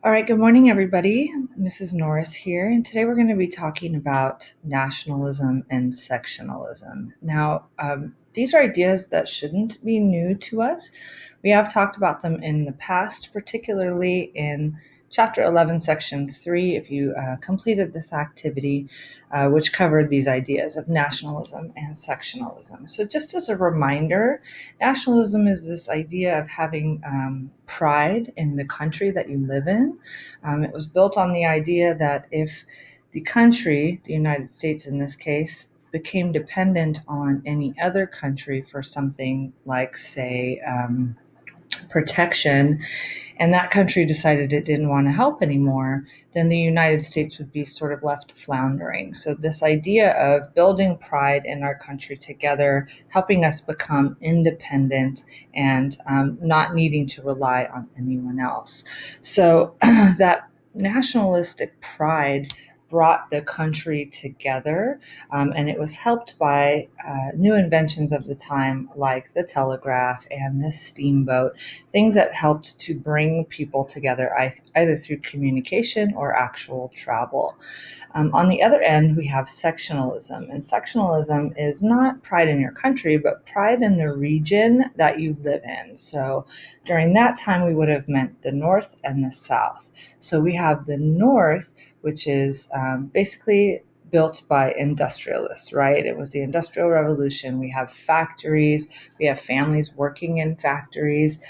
All right, good morning, everybody. Mrs. Norris here, and today we're going to be talking about nationalism and sectionalism. Now, these are ideas that shouldn't be new to us. We have talked about them in the past, particularly in Chapter 11, Section 3, if you completed this activity, which covered these ideas of nationalism and sectionalism. So, just as a reminder, nationalism is this idea of having pride in the country that you live in. It was built on the idea that if the country, the United States in this case, became dependent on any other country for something like, say, protection, and that country decided it didn't want to help anymore, then the United States would be sort of left floundering. So, this idea of building pride in our country together, helping us become independent and not needing to rely on anyone else. So, that nationalistic pride brought the country together, and it was helped by new inventions of the time like the telegraph and the steamboat, things that helped to bring people together either through communication or actual travel. On the other end, we have sectionalism, and sectionalism is not pride in your country, but pride in the region that you live in. So during that time, we would have meant the North and the South. So we have the North, which is basically built by industrialists, right? It was the Industrial Revolution. We have factories, we have families working in factories.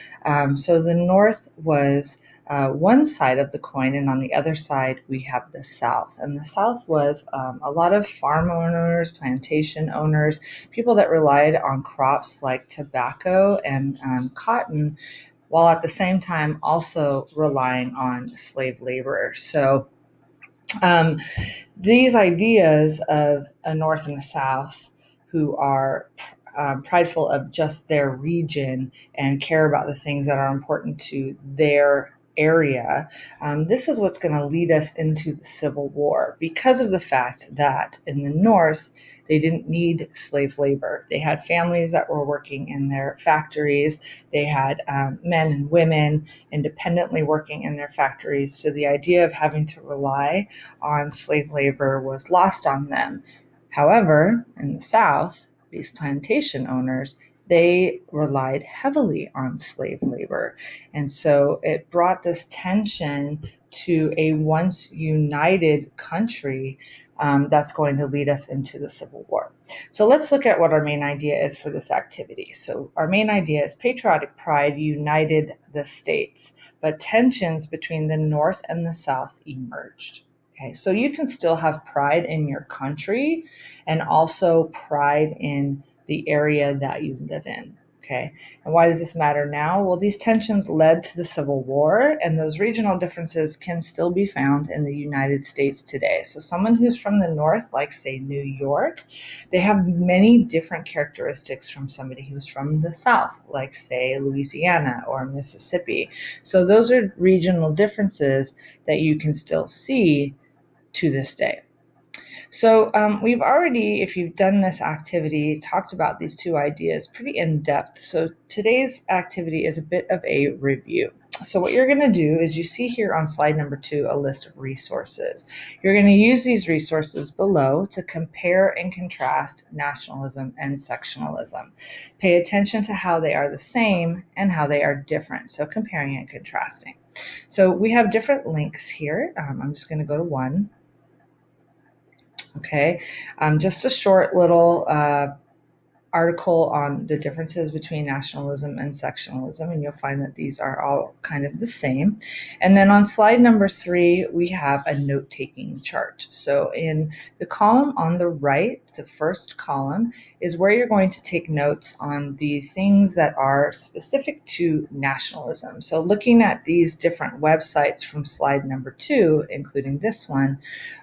So the North was one side of the coin, and on the other side, we have the South. And the South was a lot of farm owners, plantation owners, people that relied on crops like tobacco and cotton, while at the same time also relying on slave labor. So um, these ideas of a North and a South who are prideful of just their region and care about the things that are important to their area, this is what's going to lead us into the Civil War, because of the fact that in the North, they didn't need slave labor. They had families that were working in their factories. They had men and women independently working in their factories. So the idea of having to rely on slave labor was lost on them. However, in the South, these plantation owners, they relied heavily on slave labor. And so it brought this tension to a once united country that's going to lead us into the Civil War. So let's look at what our main idea is for this activity. So our main idea is patriotic pride united the states, but tensions between the North and the South emerged. Okay, so you can still have pride in your country and also pride in the area that you live in. Okay, and why does this matter now? Well, these tensions led to the Civil War, and those regional differences can still be found in the United States today. So, someone who's from the North, like, say, New York, they have many different characteristics from somebody who's from the South, like, say, Louisiana or Mississippi. So, those are regional differences that you can still see to this day. So we've already, if you've done this activity, talked about these two ideas pretty in depth. So today's activity is a bit of a review. So what you're going to do is, you see here on slide number 2 a list of resources. You're going to use these resources below to compare and contrast nationalism and sectionalism. Pay attention to how they are the same and how they are different. So comparing and contrasting. So we have different links here. I'm just going to go to one. Okay, just a short little article on the differences between nationalism and sectionalism, and you'll find that these are all kind of the same. And then on slide number 3, we have a note-taking chart. So in the column on the right, the first column, is where you're going to take notes on the things that are specific to nationalism. So looking at these different websites from slide number 2, including this one,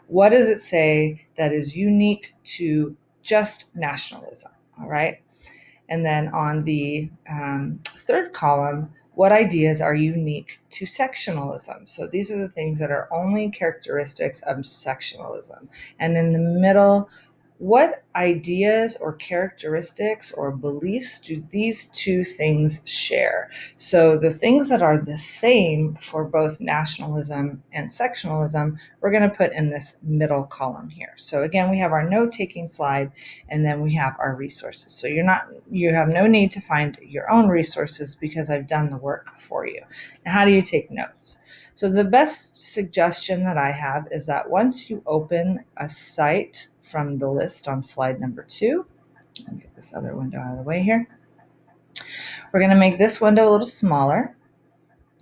what does it say that is unique to just nationalism? All right. And then on the third column, what ideas are unique to sectionalism? So these are the things that are only characteristics of sectionalism. And in the middle, what ideas or characteristics or beliefs do these two things share? So the things that are the same for both nationalism and sectionalism, we're going to put in this middle column here. So again, we have our note-taking slide, and then we have our resources. So you have no need to find your own resources because I've done the work for you. Now, how do you take notes? So the best suggestion that I have is that once you open a site from the list on slide number 2, let me get this other window out of the way here. We're going to make this window a little smaller,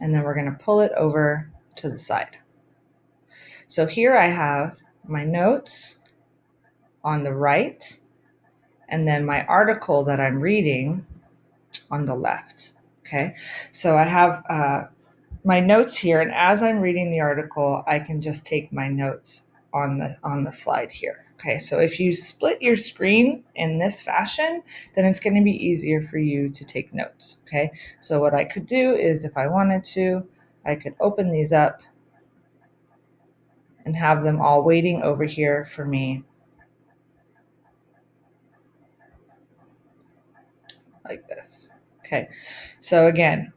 and then we're going to pull it over to the side. So here I have my notes on the right, and then my article that I'm reading on the left. Okay, so I have my notes here, and as I'm reading the article, I can just take my notes on the slide here. Okay, so if you split your screen in this fashion, then it's going to be easier for you to take notes. Okay, so what I could do is, if I wanted to, I could open these up and have them all waiting over here for me, like this. Okay, so again,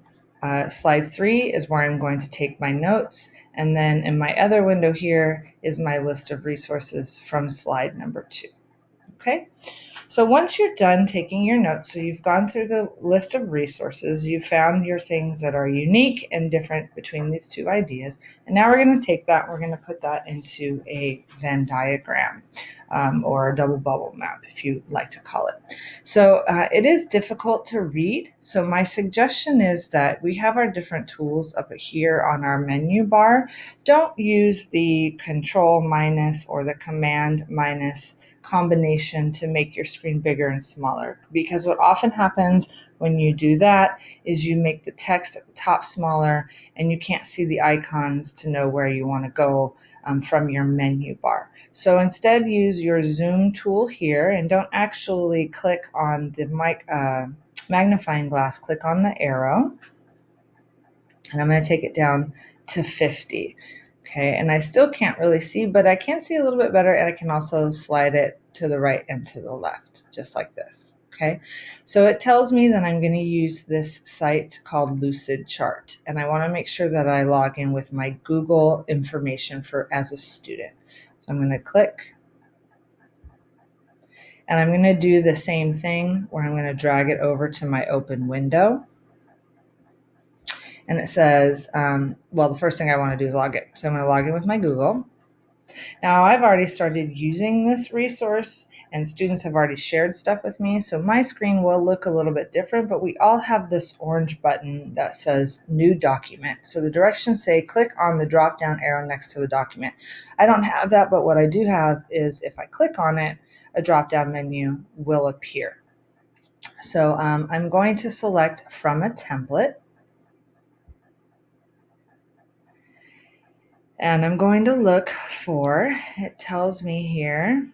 slide 3 is where I'm going to take my notes, and then in my other window here is my list of resources from slide number 2. Okay, so once you're done taking your notes, so you've gone through the list of resources, you've found your things that are unique and different between these two ideas, and now we're going to take that, we're going to put that into a Venn diagram, or a double bubble map, if you like to call it. So it is difficult to read, so my suggestion is that we have our different tools up here on our menu bar. Don't use the Control minus or the Command minus combination to make your screen bigger and smaller, because what often happens when you do that is you make the text at the top smaller and you can't see the icons to know where you want to go from your menu bar. So instead, use your zoom tool here, and don't actually click on the magnifying glass, click on the arrow, and I'm going to take it down to 50. Okay, and I still can't really see, but I can see a little bit better, and I can also slide it to the right and to the left, just like this. Okay, so it tells me that I'm going to use this site called Lucid Chart, and I want to make sure that I log in with my Google information as a student. So I'm going to click, and I'm going to do the same thing where I'm going to drag it over to my open window. And it says, well, the first thing I want to do is log in. So I'm going to log in with my Google. Now, I've already started using this resource, and students have already shared stuff with me, so my screen will look a little bit different, but we all have this orange button that says New Document. So the directions say click on the drop-down arrow next to the document. I don't have that, but what I do have is if I click on it, a drop-down menu will appear. So I'm going to select from a template, and I'm going to look for, it tells me here,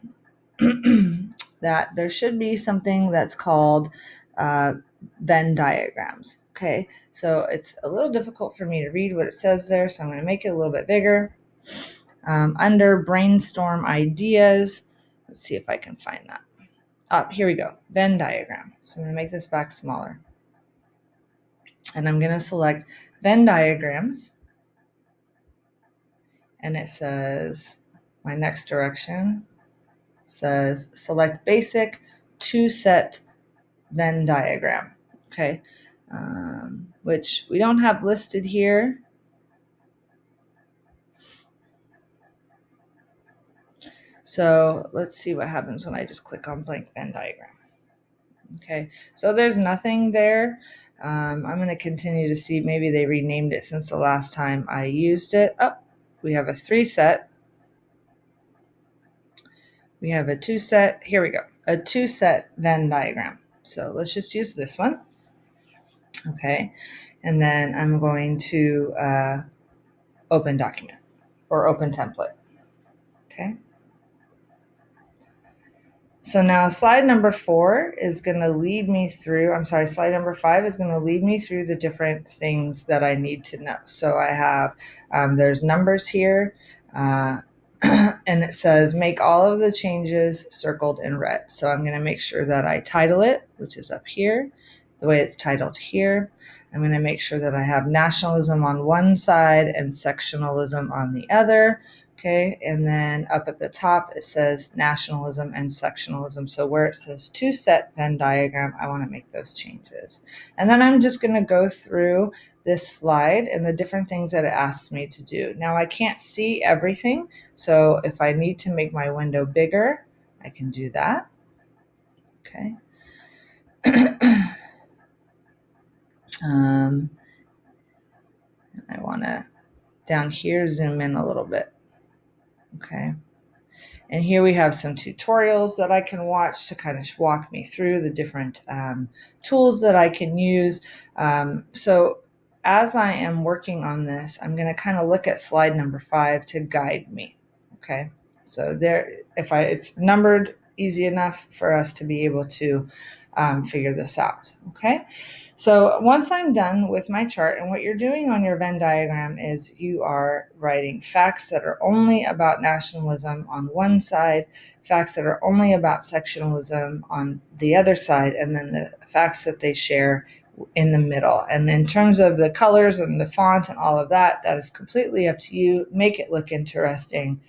that there should be something that's called Venn diagrams. Okay, so it's a little difficult for me to read what it says there, so I'm going to make it a little bit bigger. Under brainstorm ideas, let's see if I can find that. Here we go, Venn diagram. So I'm going to make this back smaller. And I'm going to select Venn diagrams. And it says, my next direction says select basic two-set Venn diagram, okay, which we don't have listed here. So let's see what happens when I just click on blank Venn diagram. Okay, so there's nothing there. I'm going to continue to see, maybe they renamed it since the last time I used it. Oh, we have a 3-set. We have a 2-set. Here we go, a 2-set Venn diagram. So let's just use this one. Okay, and then I'm going to open document or open template. Okay. So now slide number 4 is going to lead me through, slide number 5 is going to lead me through the different things that I need to know. So I have, there's numbers here, and it says make all of the changes circled in red. So I'm going to make sure that I title it, which is up here, the way it's titled here. I'm going to make sure that I have nationalism on one side and sectionalism on the other. Okay, and then up at the top it says nationalism and sectionalism. So where it says to set Venn diagram, I want to make those changes. And then I'm just going to go through this slide and the different things that it asks me to do. Now I can't see everything, so if I need to make my window bigger, I can do that. Okay. I want to down here zoom in a little bit. Okay. And here we have some tutorials that I can watch to kind of walk me through the different tools that I can use. So as I am working on this, I'm going to kind of look at slide number 5 to guide me. Okay. So there, it's numbered easy enough for us to be able to figure this out. Okay. So once I'm done with my chart, and what you're doing on your Venn diagram is you are writing facts that are only about nationalism on one side, facts that are only about sectionalism on the other side, and then the facts that they share in the middle. And in terms of the colors and the font and all of that, that is completely up to you. Make it look interesting.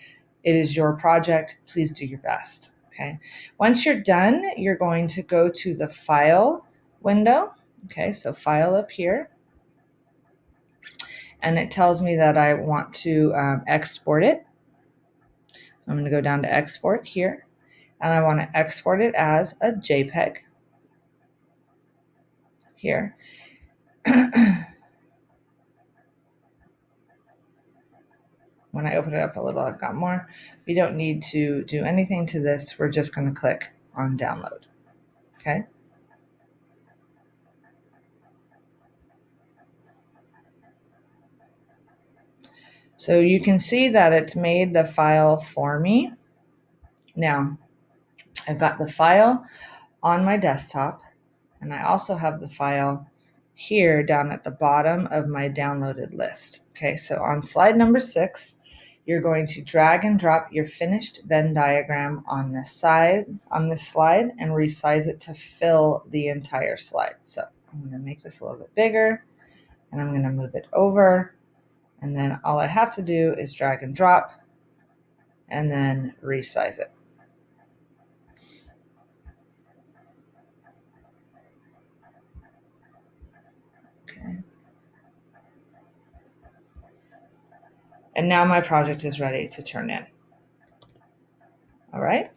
It is your project. Please do your best. Okay. Once you're done, you're going to go to the File window. Okay, so File up here, and it tells me that I want to export it. So I'm going to go down to Export here, and I want to export it as a JPEG here. When I open it up a little, I've got more. We don't need to do anything to this. We're just going to click on Download. Okay. So you can see that it's made the file for me. Now, I've got the file on my desktop, and I also have the file here down at the bottom of my downloaded list. Okay, so on slide number 6, you're going to drag and drop your finished Venn diagram on this slide and resize it to fill the entire slide. So I'm going to make this a little bit bigger, and I'm going to move it over, and then all I have to do is drag and drop and then resize it. Okay. And now my project is ready to turn in. All right.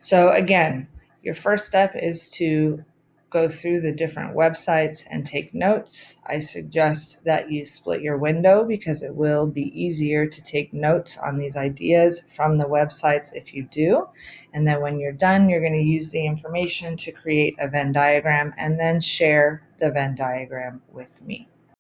So again, your first step is to go through the different websites and take notes. I suggest that you split your window because it will be easier to take notes on these ideas from the websites if you do. And then when you're done, you're going to use the information to create a Venn diagram and then share the Venn diagram with me.